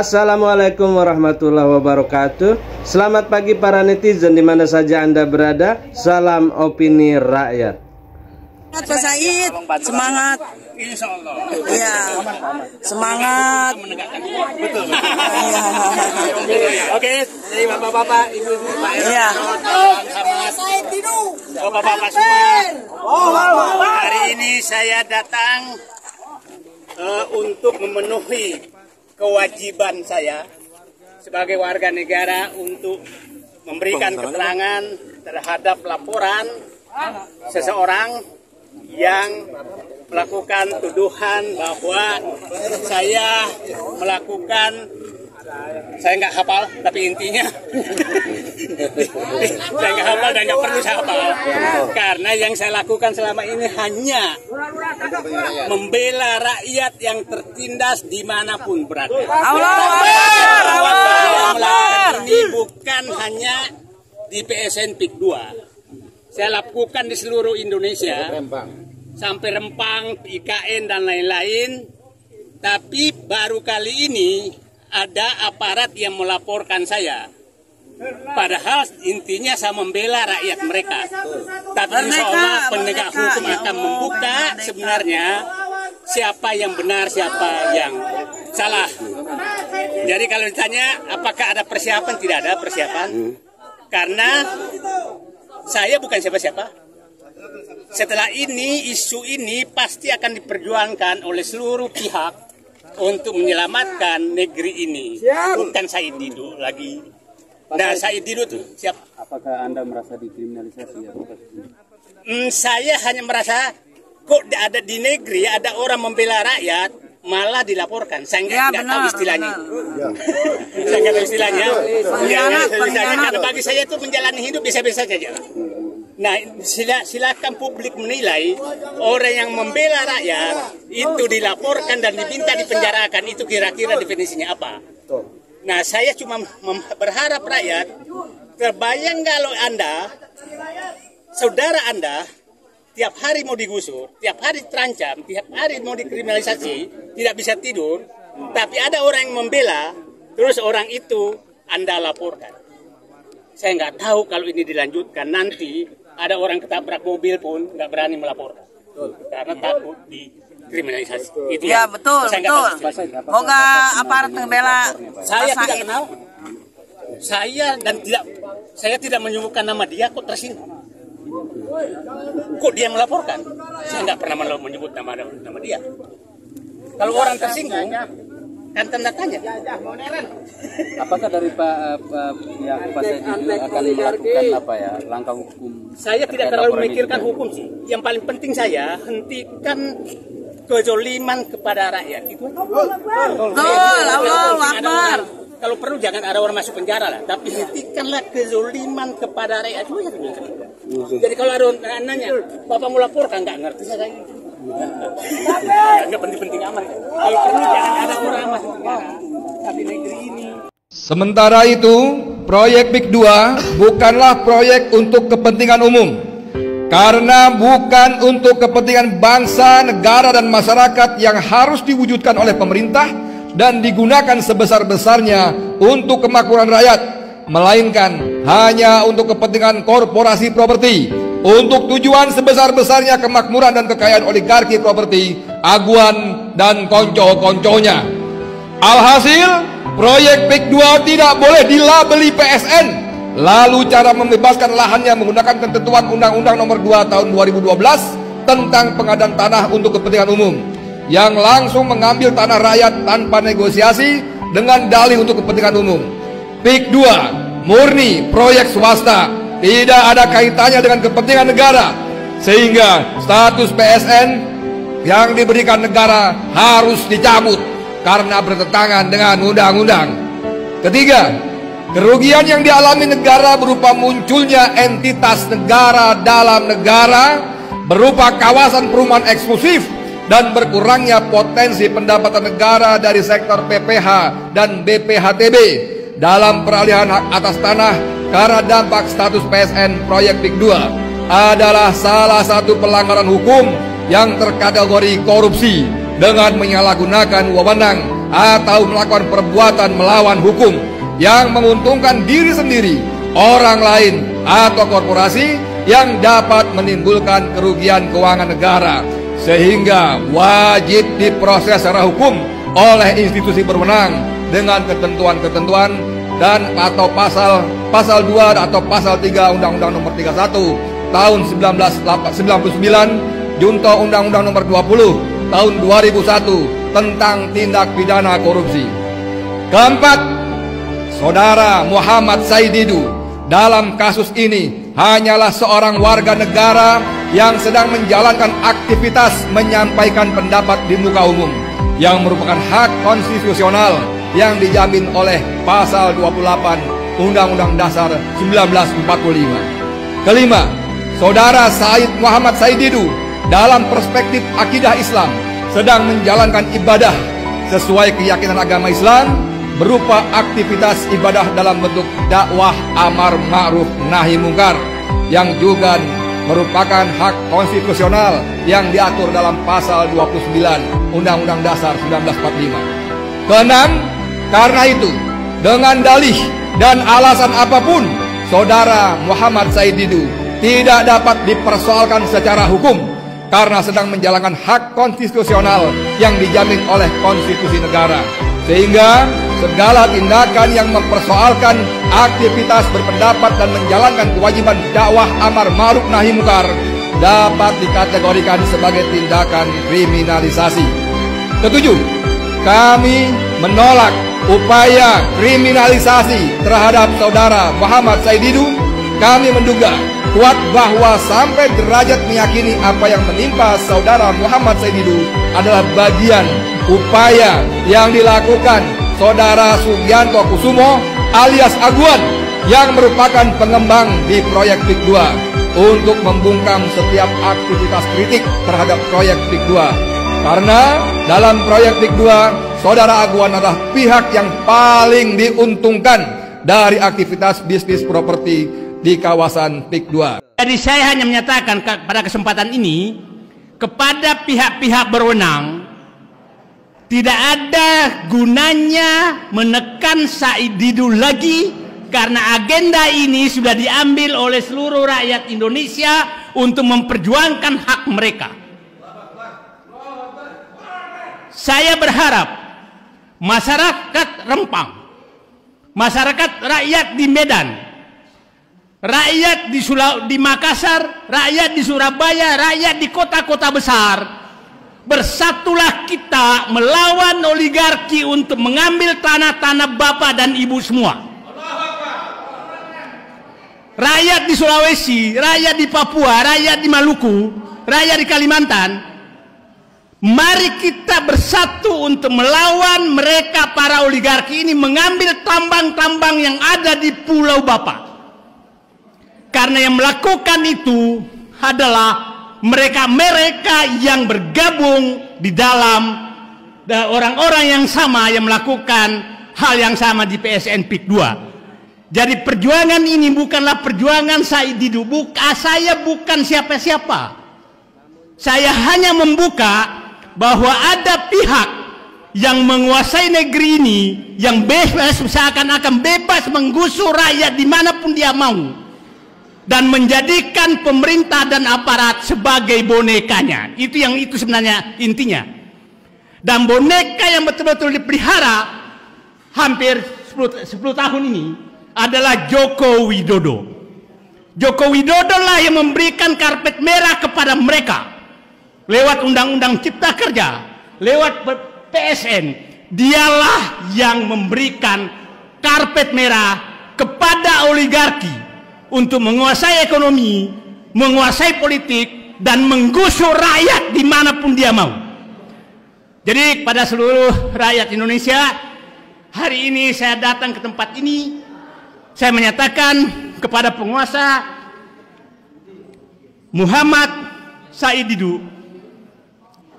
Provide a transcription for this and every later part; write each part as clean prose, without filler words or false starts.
Assalamualaikum warahmatullahi wabarakatuh. Selamat pagi para netizen di mana saja Anda berada. Salam opini rakyat. Pak Said, semangat. Insya Allah. Iya, semangat. Betul. Oke, jadi bapak-bapak, ibu-ibu, Pak RT, Iya. bapak-bapak semua. Hari ini saya datang untuk memenuhi kewajiban saya sebagai warga negara untuk memberikan keterangan terhadap laporan seseorang yang melakukan tuduhan bahwa saya melakukan, saya nggak hafal, tapi intinya saya nggak hafal dan nggak perlu saya hafal, karena yang saya lakukan selama ini hanya membela rakyat yang tertindas dimanapun berada. Saya melakukan ini bukan hanya di PSN PIK 2, saya lakukan di seluruh Indonesia sampai Rempang, IKN dan lain-lain. Tapi baru kali ini ada aparat yang melaporkan saya. Padahal intinya saya membela rakyat mereka. Tapi insya Allah penegak hukum akan membuka sebenarnya siapa yang benar, siapa yang salah. Jadi kalau ditanya apakah ada persiapan, tidak ada persiapan. Karena saya bukan siapa-siapa. Setelah ini, isu ini pasti akan diperjuangkan oleh seluruh pihak untuk menyelamatkan negeri ini. Bukan Said Didu lagi. Nah, Said Didu tuh siap. Apakah Anda merasa dikriminalisasi? Saya hanya merasa kok ada di negeri ada orang membela rakyat malah dilaporkan. Saya nggak tahu istilahnya. Saya nggak tahu istilahnya. Karena bagi saya itu menjalani hidup biasa-biasa saja. Nah, silakan publik menilai orang yang membela rakyat itu dilaporkan dan diminta dipenjarakan, itu kira-kira definisinya apa? Nah, saya cuma berharap rakyat, terbayang kalau Anda, saudara Anda, tiap hari mau digusur, tiap hari terancam, tiap hari mau dikriminalisasi, tidak bisa tidur, tapi ada orang yang membela, terus orang itu Anda laporkan. Saya nggak tahu kalau ini dilanjutkan nanti ada orang ketabrak mobil pun nggak berani melaporkan karena takut dikriminalisasi. Itu Ya betul, betul. Moga aparat membela. Saya tidak kenal. Saya tidak menyebutkan nama dia, kok tersinggung. Kok dia melaporkan? Saya nggak pernah menyebut nama dia. Kalau orang tersinggung, kan tanda tanya. Apakah dari Pak Said Didu akan melakukan apa ya langkah hukum? Saya tidak terlalu memikirkan hukum sih. Yang paling penting saya hentikan kezoliman kepada rakyat. Itu. Betul, Allahu Akbar. Kalau perlu jangan ada orang masuk penjara lah, tapi hentikanlah kezoliman kepada rakyat. Jadi kalau ada orang nanya, Bapak mau laporkan, nggak ngerti saya. Nggak penting-penting amat. Kalau perlu jangan ada orang masuk penjara. Tapi negeri ini. Sementara itu, proyek PIK 2 bukanlah proyek untuk kepentingan umum. Karena bukan untuk kepentingan bangsa, negara, dan masyarakat yang harus diwujudkan oleh pemerintah dan digunakan sebesar-besarnya untuk kemakmuran rakyat, melainkan hanya untuk kepentingan korporasi properti, untuk tujuan sebesar-besarnya kemakmuran dan kekayaan oligarki properti, aguan, dan konco-konconya. Alhasil, proyek PIK 2 tidak boleh dilabeli PSN. Lalu cara membebaskan lahannya menggunakan ketentuan Undang-Undang Nomor 2 Tahun 2012 tentang pengadaan tanah untuk kepentingan umum, yang langsung mengambil tanah rakyat tanpa negosiasi dengan dalih untuk kepentingan umum. PIK 2 murni proyek swasta, tidak ada kaitannya dengan kepentingan negara, sehingga status PSN yang diberikan negara harus dicabut karena bertentangan dengan undang-undang. Ketiga, kerugian yang dialami negara berupa munculnya entitas negara dalam negara, berupa kawasan perumahan eksklusif, dan berkurangnya potensi pendapatan negara dari sektor PPH dan BPHTB dalam peralihan hak atas tanah karena dampak status PSN proyek PIK 2 adalah salah satu pelanggaran hukum yang terkategori korupsi dengan menyalahgunakan wewenang atau melakukan perbuatan melawan hukum yang menguntungkan diri sendiri, orang lain, atau korporasi yang dapat menimbulkan kerugian keuangan negara, sehingga wajib diproses secara hukum oleh institusi berwenang dengan ketentuan-ketentuan dan atau pasal 2 atau pasal 3 Undang-Undang Nomor 31 tahun 1999 junto Undang-Undang Nomor 20 tahun 2001 tentang tindak pidana korupsi. Keempat, Saudara Muhammad Said Didu dalam kasus ini hanyalah seorang warga negara yang sedang menjalankan aktivitas menyampaikan pendapat di muka umum yang merupakan hak konstitusional yang dijamin oleh pasal 28 Undang-Undang Dasar 1945. Kelima, Saudara Said Muhammad Said Didu dalam perspektif akidah Islam sedang menjalankan ibadah sesuai keyakinan agama Islam berupa aktivitas ibadah dalam bentuk dakwah amar ma'ruf nahi mungkar yang juga merupakan hak konstitusional yang diatur dalam pasal 29 Undang-Undang Dasar 1945. Keenam, karena itu dengan dalih dan alasan apapun Saudara Muhammad Said Didu tidak dapat dipersoalkan secara hukum karena sedang menjalankan hak konstitusional yang dijamin oleh konstitusi negara, sehingga segala tindakan yang mempersoalkan aktivitas berpendapat dan menjalankan kewajiban dakwah amar ma'ruf nahi mungkar dapat dikategorikan sebagai tindakan kriminalisasi. Ketujuh, kami menolak upaya kriminalisasi terhadap Saudara Muhammad Said Didu. Kami menduga kuat bahwa sampai derajat meyakini apa yang menimpa Saudara Muhammad Said Didu adalah bagian upaya yang dilakukan Saudara Sugianto Kusumo alias Aguan yang merupakan pengembang di proyek PIK 2 untuk membungkam setiap aktivitas kritik terhadap proyek PIK 2. Karena dalam proyek PIK 2, Saudara Aguan adalah pihak yang paling diuntungkan dari aktivitas bisnis properti di kawasan PIK 2. Jadi saya hanya menyatakan pada kesempatan ini kepada pihak-pihak berwenang, tidak ada gunanya menekan Said Didu lagi karena agenda ini sudah diambil oleh seluruh rakyat Indonesia untuk memperjuangkan hak mereka. Saya berharap masyarakat Rempang, masyarakat rakyat di Medan, rakyat di Makassar, rakyat di Surabaya, rakyat di kota-kota besar, bersatulah kita melawan oligarki untuk mengambil tanah-tanah bapak dan ibu semua. Rakyat di Sulawesi, rakyat di Papua, rakyat di Maluku, rakyat di Kalimantan, mari kita bersatu untuk melawan mereka para oligarki ini mengambil tambang-tambang yang ada di Pulau Bapak. Karena yang melakukan itu adalah mereka-mereka yang bergabung di dalam orang-orang yang sama yang melakukan hal yang sama di PSN PIK 2. Jadi perjuangan ini bukanlah perjuangan Said Didu. Saya bukan siapa-siapa. Saya hanya membuka bahwa ada pihak yang menguasai negeri ini yang bebas, seakan-akan bebas menggusur rakyat dimanapun dia mau dan menjadikan pemerintah dan aparat sebagai bonekanya. Itu sebenarnya intinya. Dan boneka yang betul-betul dipelihara hampir 10 tahun ini adalah Joko Widodo. Joko Widodo lah yang memberikan karpet merah kepada mereka lewat Undang-Undang Cipta Kerja, lewat PSN. Dialah yang memberikan karpet merah kepada oligarki untuk menguasai ekonomi, menguasai politik, dan menggusur rakyat dimanapun dia mau. Jadi pada seluruh rakyat Indonesia, hari ini saya datang ke tempat ini, saya menyatakan kepada penguasa Muhammad Said Didu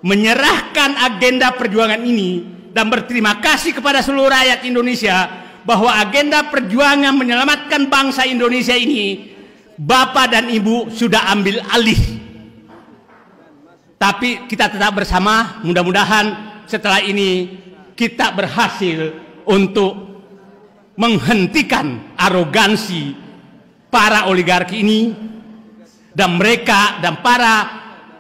menyerahkan agenda perjuangan ini dan berterima kasih kepada seluruh rakyat Indonesia bahwa agenda perjuangan menyelamatkan bangsa Indonesia ini Bapak dan Ibu sudah ambil alih. Tapi kita tetap bersama, mudah-mudahan setelah ini kita berhasil untuk menghentikan arogansi para oligarki ini, dan mereka dan para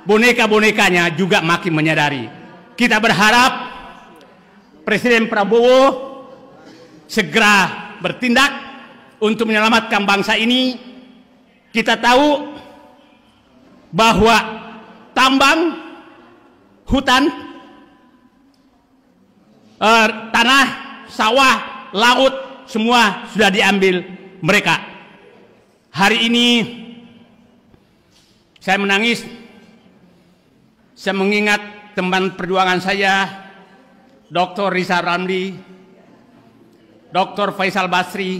boneka-bonekanya juga makin menyadari. Kita berharap Presiden Prabowo segera bertindak untuk menyelamatkan bangsa ini. Kita tahu bahwa tambang, hutan, tanah, sawah, laut, semua sudah diambil mereka. Hari ini saya menangis, saya mengingat teman perjuangan saya, Dr. Rizal Ramli, Dr. Faisal Basri,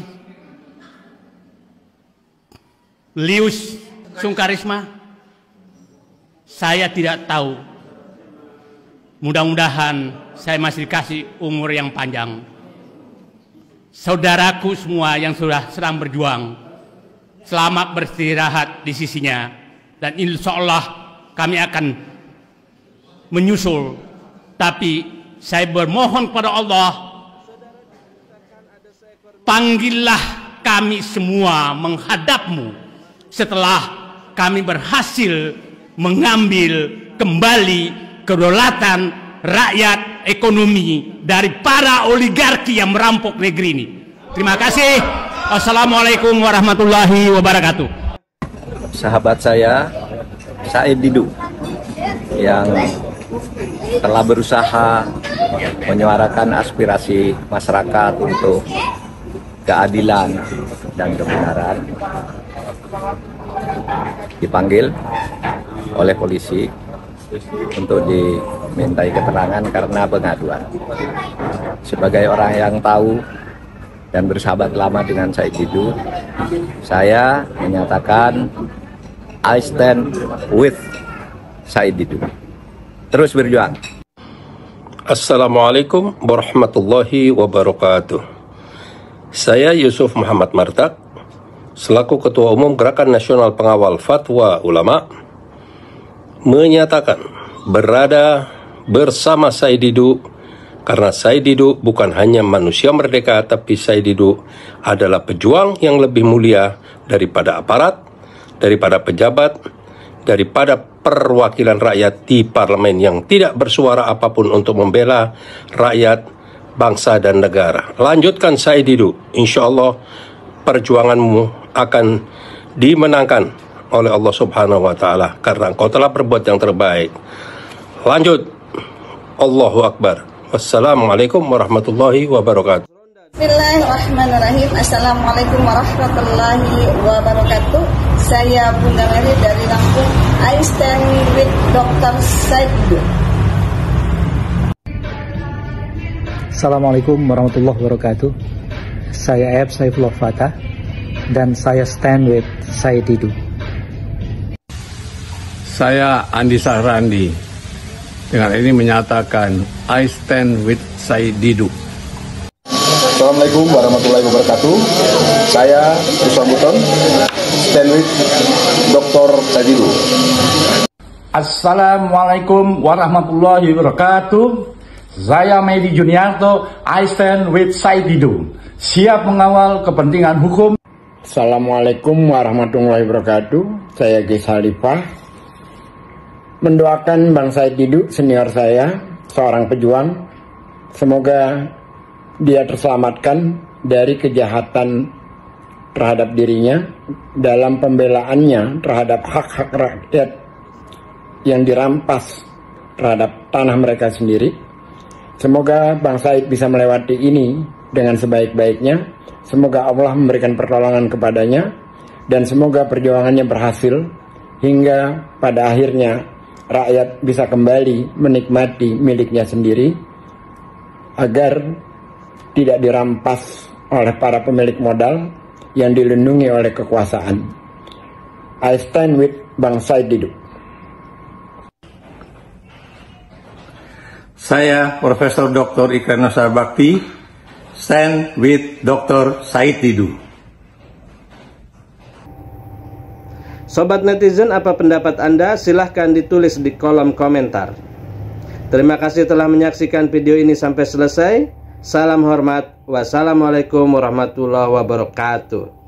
Lius Sungkarisma. Saya tidak tahu, mudah-mudahan saya masih dikasih umur yang panjang. Saudaraku semua yang sudah sedang berjuang, selamat beristirahat di sisinya, dan insya Allah kami akan menyusul. Tapi saya bermohon kepada Allah, panggillah kami semua menghadapmu setelah kami berhasil mengambil kembali kedaulatan rakyat ekonomi dari para oligarki yang merampok negeri ini. Terima kasih. Assalamualaikum warahmatullahi wabarakatuh. Sahabat saya, Said Didu, yang telah berusaha menyuarakan aspirasi masyarakat untuk keadilan dan kebenaran, dipanggil oleh polisi untuk dimintai keterangan karena pengaduan. Sebagai orang yang tahu dan bersahabat lama dengan Said Didu, saya menyatakan I stand with Said Didu. Terus berjuang. Assalamualaikum warahmatullahi wabarakatuh. Saya Yusuf Muhammad Martak, selaku Ketua Umum Gerakan Nasional Pengawal Fatwa Ulama, menyatakan berada bersama Said Didu karena Said Didu bukan hanya manusia merdeka, tapi Said Didu adalah pejuang yang lebih mulia daripada aparat, daripada pejabat, daripada perwakilan rakyat di parlemen yang tidak bersuara apapun untuk membela rakyat, bangsa dan negara. Lanjutkan Said Didu, insya Allah perjuanganmu akan dimenangkan oleh Allah Subhanahu wa Ta'ala karena engkau telah berbuat yang terbaik. Lanjut. Allahu Akbar. Wassalamualaikum warahmatullahi wabarakatuh. Bismillahirrahmanirrahim. Assalamualaikum warahmatullahi wabarakatuh. Saya Bunda Mary dari Lampung. I stand with Dr. Said Didu. Assalamualaikum warahmatullahi wabarakatuh. Saya F. Saifullah Fatah dan saya stand with Said Didu. Saya Andi Sahrandi dengan ini menyatakan I stand with Said Didu. Assalamualaikum warahmatullahi wabarakatuh. Saya Yusuf Buton, stand with Dr. Said Didu. Assalamualaikum warahmatullahi wabarakatuh. Saya Medi Juniarto, I stand with Said Didu, siap mengawal kepentingan hukum. Assalamualaikum warahmatullahi wabarakatuh. Saya Ghis Khalifah, mendoakan Bang Said Didu, senior saya, seorang pejuang. Semoga dia terselamatkan dari kejahatan terhadap dirinya dalam pembelaannya terhadap hak-hak rakyat yang dirampas terhadap tanah mereka sendiri. Semoga Bang Said bisa melewati ini dengan sebaik-baiknya. Semoga Allah memberikan pertolongan kepadanya dan semoga perjuangannya berhasil hingga pada akhirnya rakyat bisa kembali menikmati miliknya sendiri agar tidak dirampas oleh para pemilik modal yang dilindungi oleh kekuasaan. I stand with Bang Said Didu. Saya Profesor Dr. Ikrar Nasar Bakti, stand with Dr. Said Didu. Sobat netizen, apa pendapat Anda? Silahkan ditulis di kolom komentar. Terima kasih telah menyaksikan video ini sampai selesai. Salam hormat. Wassalamualaikum warahmatullahi wabarakatuh.